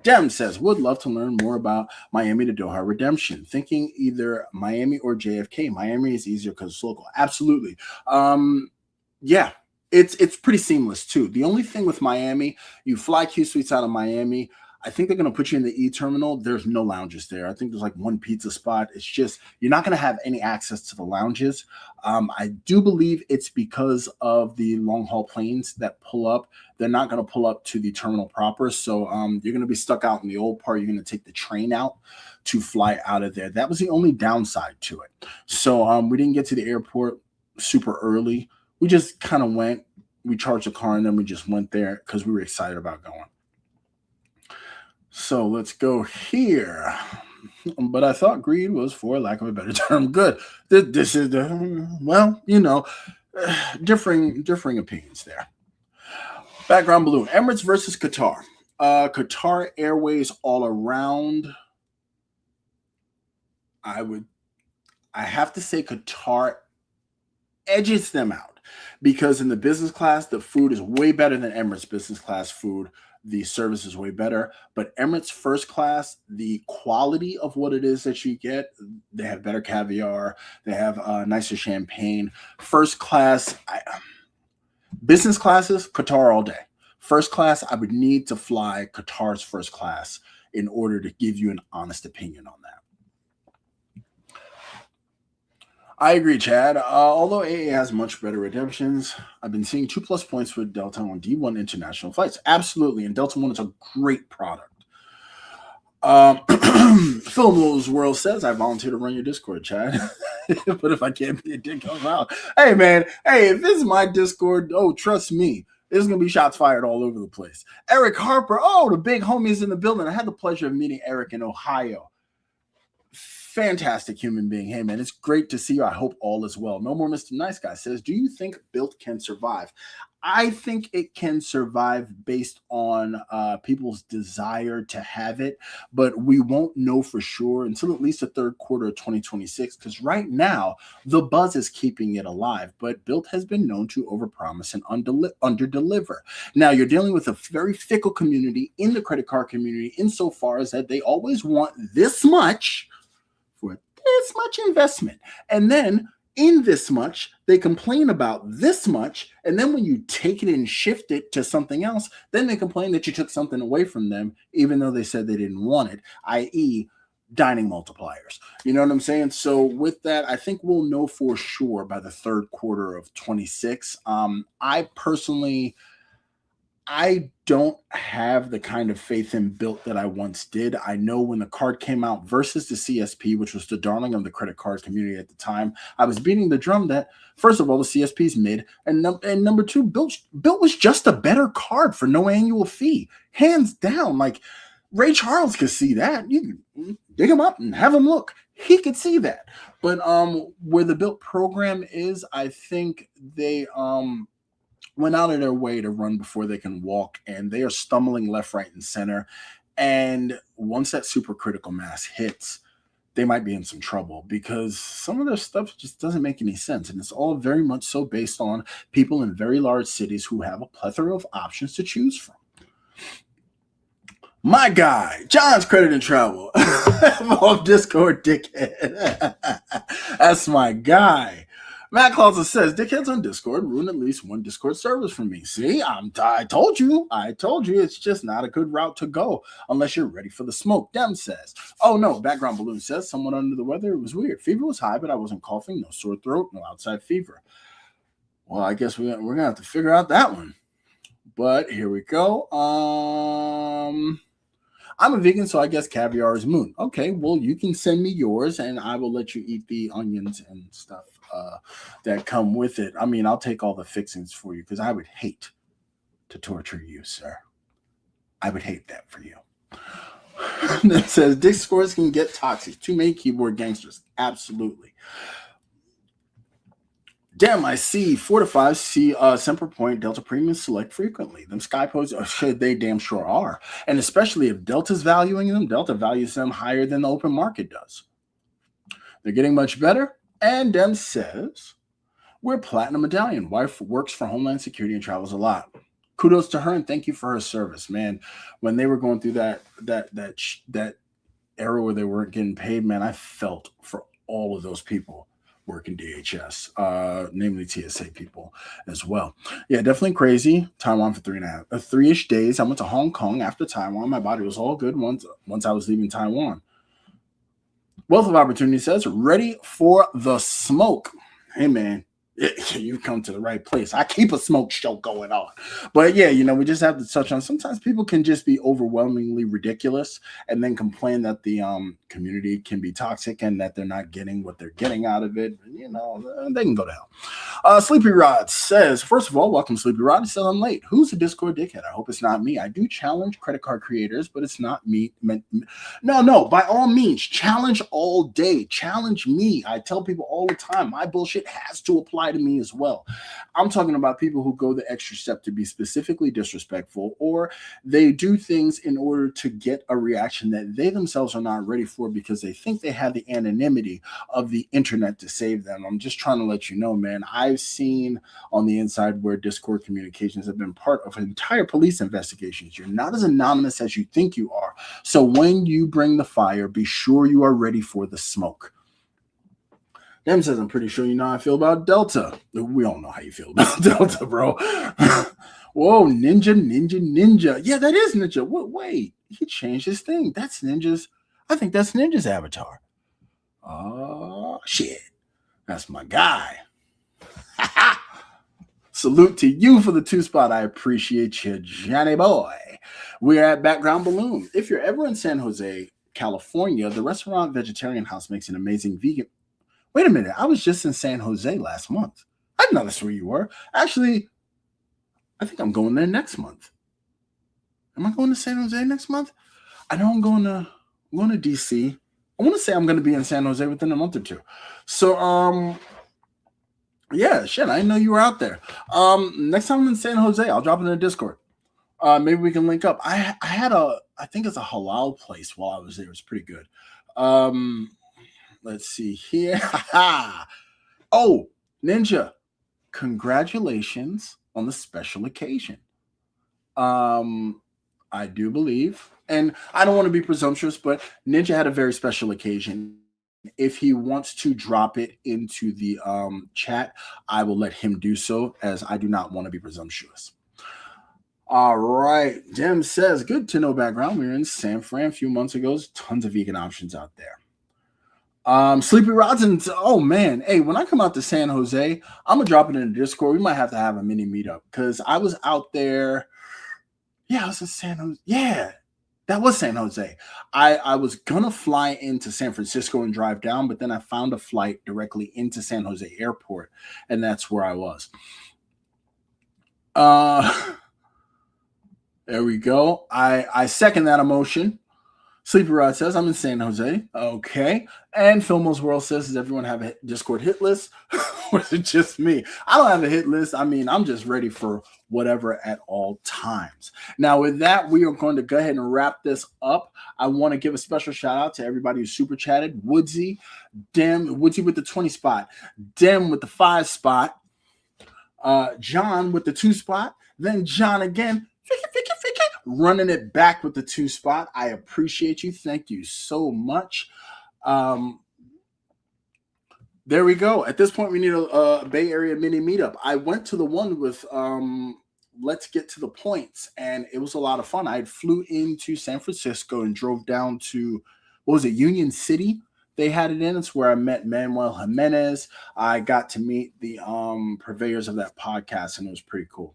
Dem says, would love to learn more about Miami to Doha Redemption. Thinking either Miami or JFK. Miami is easier because it's local. Absolutely. Yeah, it's pretty seamless too. The only thing with Miami, you fly Q Suites out of Miami. I think they're going to put you in the E-terminal. There's no lounges there. I think there's like one pizza spot. It's just, you're not going to have any access to the lounges. I do believe it's because of the long-haul planes that pull up. They're not going to pull up to the terminal proper. So you're going to be stuck out in the old part. You're going to take the train out to fly out of there. That was the only downside to it. So we didn't get to the airport super early. We just kind of went. We charged a car and then we just went there because we were excited about going. So let's go here. But I thought greed was, for lack of a better term, good. This is the, well, you know, differing opinions there. Background Balloon. Emirates versus Qatar. Qatar Airways all around. I have to say Qatar edges them out because in the business class, the food is way better than Emirates business class food. The service is way better, but Emirates first class, the quality of what it is that you get, they have better caviar, they have nicer champagne. First class, business classes, Qatar all day. First class, I would need to fly Qatar's first class in order to give you an honest opinion on that. I agree, Chad. Although AA has much better redemptions, I've been seeing 2+ points with Delta on D1 international flights. Absolutely, and Delta One is a great product. Phil Mills World says, I volunteer to run your Discord, Chad. But if I can't be a dick, come out. Hey, man. Hey, if this is my Discord, oh, trust me, there's going to be shots fired all over the place. Eric Harper. Oh, the big homies in the building. I had the pleasure of meeting Eric in Ohio. Fantastic human being. Hey man, it's great to see you. I hope all is well. No more Mr. Nice Guy says, do you think Built can survive? I think it can survive based on people's desire to have it, but we won't know for sure until at least the third quarter of 2026. Because right now, the buzz is keeping it alive, but Built has been known to overpromise and underdeliver. Now, you're dealing with a very fickle community in the credit card community, insofar as that they always want this much for this much investment. And then in this much, they complain about this much. And then when you take it and shift it to something else, then they complain that you took something away from them, even though they said they didn't want it, i.e., dining multipliers. You know what I'm saying? So with that, I think we'll know for sure by the third quarter of 26. I don't have the kind of faith in Built that I once did. I know when the card came out versus the CSP, which was the darling of the credit card community at the time, I was beating the drum that, first of all, the CSP is mid, and number two, Built was just a better card for no annual fee. Hands down. Like, Ray Charles could see that. You can dig him up and have him look. He could see that. But where the Built program is, I think they went out of their way to run before they can walk, and they are stumbling left, right, and center. And once that super critical mass hits, they might be in some trouble because some of their stuff just doesn't make any sense. And it's all very much so based on people in very large cities who have a plethora of options to choose from. My guy, John's Credit and Travel, off Discord dickhead. That's my guy. Matt Clausen says, dickheads on Discord ruin at least one Discord service for me. See, I told you, it's just not a good route to go unless you're ready for the smoke. Dem says, oh no, Background Balloon says, someone under the weather. It was weird. Fever was high, but I wasn't coughing, no sore throat, no outside fever. Well, I guess we're going to have to figure out that one. But here we go. I'm a vegan, so I guess caviar is moon. Okay, well, you can send me yours, and I will let you eat the onions and stuff that come with it. I mean, I'll take all the fixings for you because I would hate to torture you, sir. I would hate that for you. That says, Discords can get toxic. Too many keyboard gangsters. Absolutely. Damn, I see 4 to 5 see Semper Point Delta Premium Select frequently. Them SkyPods, they damn sure are. And especially if Delta's valuing them, Delta values them higher than the open market does. They're getting much better. And Dem says, we're Platinum Medallion. Wife works for Homeland Security and travels a lot. Kudos to her and thank you for her service, man. When they were going through that era where they weren't getting paid, man, I felt for all of those people working DHS, namely TSA people as well. Yeah, definitely crazy. Taiwan for 3-ish days. I went to Hong Kong after Taiwan. My body was all good once I was leaving Taiwan. Wealth of Opportunity says, ready for the smoke. Hey, man, you've come to the right place. I keep a smoke show going on. But yeah, we just have to touch on, sometimes people can just be overwhelmingly ridiculous and then complain that the community can be toxic and that they're not getting what they're getting out of it. They can go to hell. Sleepy Rod says, first of all, welcome Sleepy Rod. He says, I'm late. Who's a Discord dickhead? I hope it's not me. I do challenge credit card creators, but it's not me. No, by all means, challenge all day. Challenge me. I tell people all the time, my bullshit has to apply to me as well. I'm talking about people who go the extra step to be specifically disrespectful, or they do things in order to get a reaction that they themselves are not ready for because they think they have the anonymity of the internet to save them. I'm just trying to let you know, man, I've seen on the inside where Discord communications have been part of entire police investigations. You're not as anonymous as you think you are. So when you bring the fire, be sure you are ready for the smoke. Dem says, I'm pretty sure you know how I feel about Delta. We all know how you feel about Delta, bro. Whoa, Ninja. Yeah, that is Ninja. Wait, he changed his thing. That's Ninja's. I think that's Ninja's avatar. Oh, shit. That's my guy. Salute to you for the 2-spot. I appreciate you, Johnny boy. We're at Background Balloon. If you're ever in San Jose, California, the restaurant Vegetarian House makes an amazing vegan. Wait a minute. I was just in San Jose last month. I didn't know that's where you were. Actually, I think I'm going there next month. Am I going to San Jose next month? I know I'm going to DC I want to say I'm going to be in San Jose within a month or two. So, yeah, shit, I didn't know you were out there. Next time I'm in San Jose, I'll drop it in the Discord. Maybe we can link up. I think it's a halal place while I was there. It was pretty good. Let's see here. Oh, Ninja, congratulations on the special occasion. I do believe, and I don't want to be presumptuous, but Ninja had a very special occasion. If he wants to drop it into the chat, I will let him do so, as I do not want to be presumptuous. All right. Jem says, good to know background. We were in San Fran a few months ago. There's tons of vegan options out there. Sleepy Rosin, oh man. Hey, when I come out to San Jose, I'm going to drop it in the Discord. We might have to have a mini meetup because I was out there. Yeah, I was in San Jose. Yeah, that was San Jose. I was going to fly into San Francisco and drive down, but then I found a flight directly into San Jose Airport, and that's where I was. There we go. I second that emotion. Sleepy Rod says, I'm in San Jose. Okay. And Filmo's World says, does everyone have a Discord hit list? Or is it just me? I don't have a hit list. I mean, I'm just ready for whatever at all times. Now, with that, we are going to go ahead and wrap this up. I want to give a special shout out to everybody who super chatted. Woodsy, Woodsy with the 20 spot, Dem with the 5 spot, John with the 2 spot, then John again. Running it back with the 2 spot. I appreciate you. Thank you so much. There we go. At this point, we need a Bay Area mini meetup. I went to the one with Let's Get to the Points, and it was a lot of fun. I flew into San Francisco and drove down to, what was it, Union City? They had it in. It's where I met Manuel Jimenez. I got to meet the purveyors of that podcast, and it was pretty cool.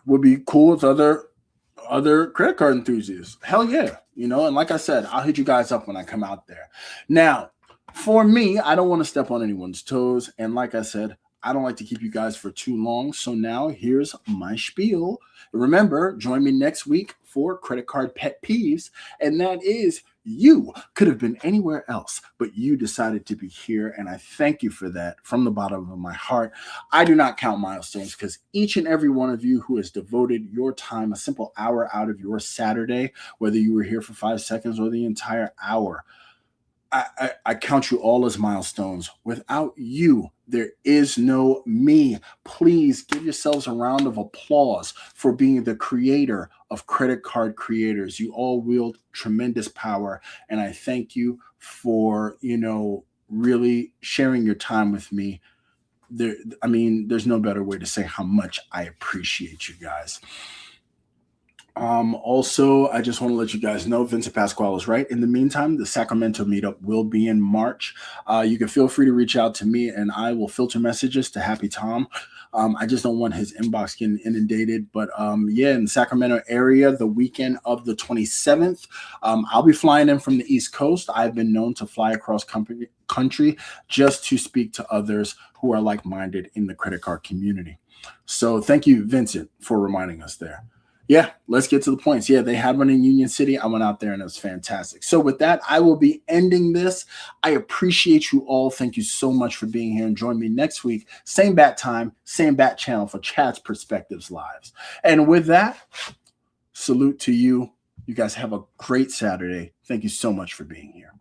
Would be cool with other credit card enthusiasts. Hell yeah. You know, and like I said, I'll hit you guys up when I come out there. Now, for me, I don't want to step on anyone's toes. And like I said, I don't like to keep you guys for too long. So now here's my spiel. Remember, join me next week for Credit Card Pet Peeves. And that is, you could have been anywhere else, but you decided to be here. And I thank you for that from the bottom of my heart. I do not count milestones because each and every one of you who has devoted your time, a simple hour out of your Saturday, whether you were here for 5 seconds or the entire hour, I count you all as milestones. Without you, there is no me. Please give yourselves a round of applause for being the creator of Credit Card Creators. You all wield tremendous power, and I thank you for, really sharing your time with me. There's no better way to say how much I appreciate you guys. Also, I just want to let you guys know Vincent Pasquale is right. In the meantime, the Sacramento meetup will be in March. You can feel free to reach out to me and I will filter messages to Happy Tom. I just don't want his inbox getting inundated. But in the Sacramento area, the weekend of the 27th, I'll be flying in from the East Coast. I've been known to fly across country just to speak to others who are like-minded in the credit card community. So thank you, Vincent, for reminding us there. Yeah, let's get to the points. Yeah, they had one in Union City. I went out there and it was fantastic. So with that, I will be ending this. I appreciate you all. Thank you so much for being here, and join me next week. Same bat time, same bat channel for Chad's Perspectives Lives. And with that, salute to you. You guys have a great Saturday. Thank you so much for being here.